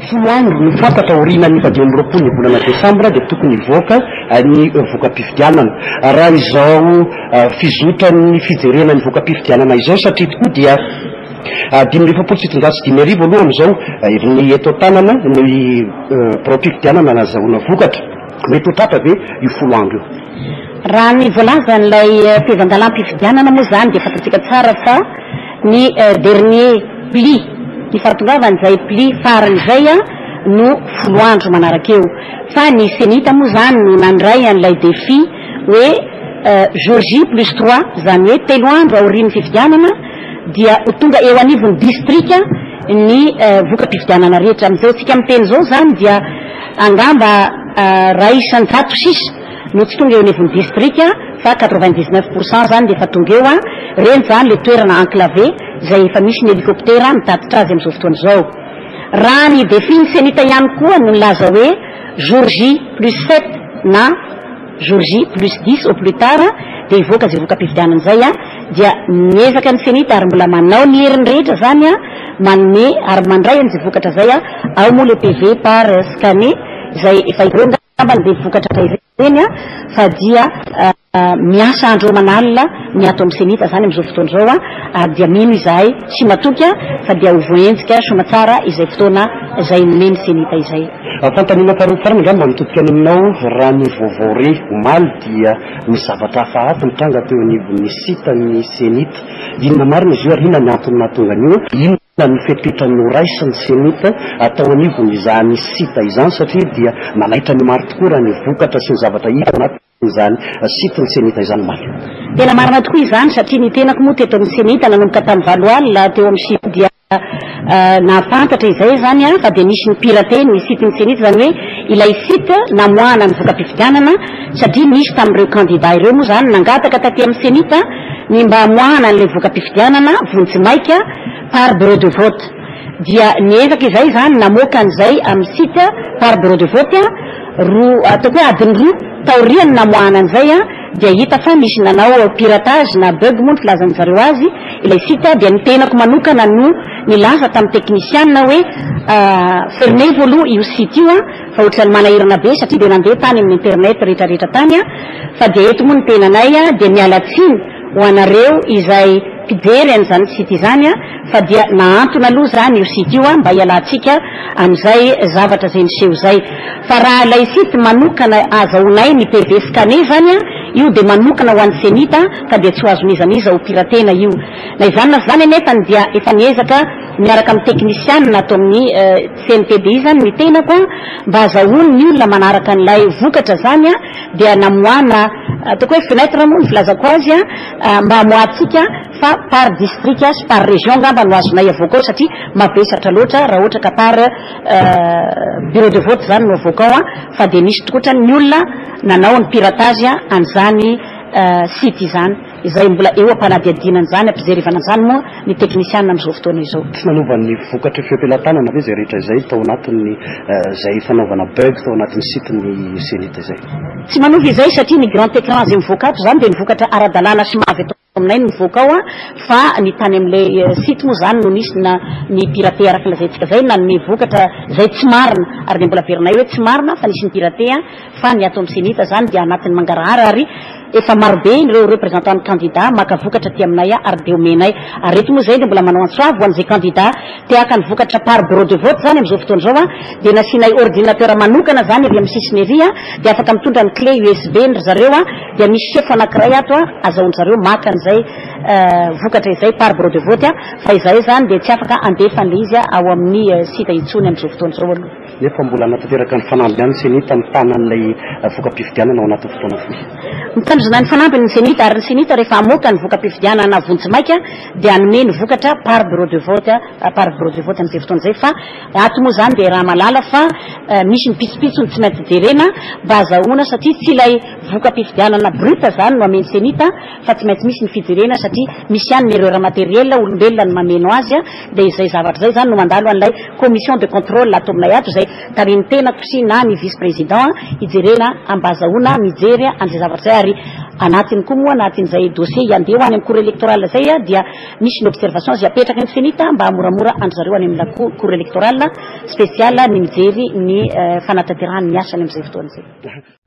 folo andro ny fantatra orinany fa 20 ny volana desambra dia tokony hivoaka ny voka-pifidianana. Raha izao fizotrany fijerena ny voka-pifidianana izao satria tokoa dia 5,7 aloha am'izao ny eto tanana ny pro-pifidianana nazahoana vokatra mety ho tratra ve io folo andro io. Raha ny voalaza n'ilay mpivandalam-pifidianana moa zany dia fantatsika tsara fa ny dernier pli ny fahatongavan'izay pli faran'izay no folo andro manaraka eo fa ny senita moa zany no nandray an'ilay défi hoe jour J plus 3 zany hoe telo andro aorian'ny fifidianana dia ho tonga eo anivon'ny district ny voka-pifidianana rehetra. Am'izao tsika miteny zao zany dia angamba ray isan-jato sisa no tsy tonga eo anivon'ny district fa 99% zany dia efa tonga eo reny zany le toerana enclavé zay efa misy ny hélicoptère mitatitra azy am'izao fotoana zao. Raha ny défi ny senita ihany koa no nilaza hoe jour J plus 7 na jour J plus 10 au plus tard dia hivoaka zay voka-pifidianana zay dia miezaka ny senita ary mbola manao ny heriny rehetra zany manome ary mandray an'izay vokatra zay ao moa le PV par scanner zay efa irongambany dia vokatra ireny fa dia miasa andro manalina ny ato amin'ny senita zany am'izao fotoana zao ary dia mino izahay tsy matoky fa dia ho voenjika somatsara izay fotoana izay nomeny senita izay. Fantanina farany ngamba mitodika any aminao raha ny vaovao re omaly dia ny zavatra hafa ato mitranga teo anivon'ny sita ny senita. Inona marina izy io ary inona ny antony nahatongany io, inona ny fepetra noraisiny senita atao anivony izany sita izany satria dia manaitra ny maro tokoa raha ny vokatra sy ny zavatra hita anatin'izany sita ny senita izany maly. Tena marina tokoa izany satria ny tenako moa teto amin'ny senita nanomboka tamin'ny 7 alina teo amin'ny sita dia nafantatra izay zany fa dia nisy ny pirate ny site ny senita zany hoe ilay site namoana ny voka-pifidianana satria nisy tamin'ireo candidat ireo moa zany nangataka taty amin'ny senita ny mba hamoana n'ilay voka-pifidianana vonjimaika par bureau de vote dia niezaka izay zany namoaka an'izay amin'ny site par bureau de vote ataoko hoe adiny roa taoriany namoana an'izay dia hita fa misy nanao piratage na bug moa ny filazany zareo azy ilay site dia ny tenako manokana no nilaza tamin'ny technicianna hoe fermez-vous aloha io site io fa ohatrany manahirana be satria dia nandeha tany amin'ny internet rehetrarehetra tany fa dia eto moa ny tenanay dia mialatsiny ho anareo izay mpijery an'izany site izany fa dia naantona aloha zany io site io mba hialantsika amin'izay zavatra zay niseho zay fa raha ilay site manokana azahoanay ny PV scanner zany io dia manokana ho an'ny senita ka dia tsy ho azonizaniza ho piratena io na izany na zany anefany dia efa niezaka miaraka amin'ny technicianna atao amin'ny CNTDI zany ny tenako mba azahoany ny olona manaraka an'ilay vokatra zany dia namoana ataoko hoe fenêtre moa ny filazako azy mba hamoatsika fa par district sy par région ngamba no azonay avoakao satria mavesatra loatra raha ohatra ka par bureau de vote zany no avoakao fa dia nisy tokotra ny olona nanao ny piratage an'izany site izany izay mbola eo ampanadiadinana zany ampijerevana zany moa ny technicianna am'izao fotoana izao. Tsy nanaovan'ny vokatra fiampelantanana ve zay rehetra izay tao anatin'ny zay fanaovana bug tao anatin'ny site ny senita izay? Tsy manova izay satria ny grand écran zay mivoaka ato zany dia nivokatra ara-dalàna sy mavy atao aminay no mivoaka ao fa ny tany amin'ilay site moa zany no nisy na ny pirate araka lazaintsika zay na ny vokatra zay tsy marina ary dia mbola verinay hoe tsy marina fa nisy ny pirate fa ny ato amin'ny senita zany dia anatin'ny mangarahara ary efa marobe ireo représentant candidat maka vokatra ty aminay ary dia omenay ary reto moa zay dia mbola manao antsoavo an'izay candidat tiaka ny vokatra par bureau de vote zany am'izao fotoana zao dia nasinay ordinateur manokana zany avy amin'ny sisiny ery dia afaka mitondra ny clé USB ny zareo dia misy chef anankiray ato azahoany zareo maka an'izay vokatra izay par bureau de vote fa izay zany dia tsy afaka andefany le izy ao amin'ny site intsony am'izao fotoana zao aloha. Nefa mbola anatanteraka ny fanamby any senita mitana an'ilay voka-pifidianana ao anatin'ny fotoana fotsy. Mitandrina ny fanamby ny senita ary ny senita rehefa amoaka ny voka-pifidianana vonjimaika dia anome ny vokatra par bureau de vote amin'izay fotoana izay fa ato moa zany dia raha malala fa misy ny pitsopitso ny tsy maintsy jerena mba azahoana satria tsy ilay voka-pifidianana bruta zany no ameny senita fa tsy maintsy misy ny fijerena satria misy ihany ny erreur matériel olombelona ny mameno azy dia izay zavatra zay zany no mandalo an'ilay commission de contrôle ato aminay ato zay tamin'ny tenako sy na ny vice président hijerena mba azahoana mijery an'izay zavatra zay ary ary anatiny koa moa anatin'izay dossier iandeha ho any amin'ny cour électorale zay dia misy ny observation zay apetraka ny senita mba hamoramora andro zareo any amin'ny cour électorale spéciale ny mijery ny fanatanterahany ny asany amin'izay fotoana zay.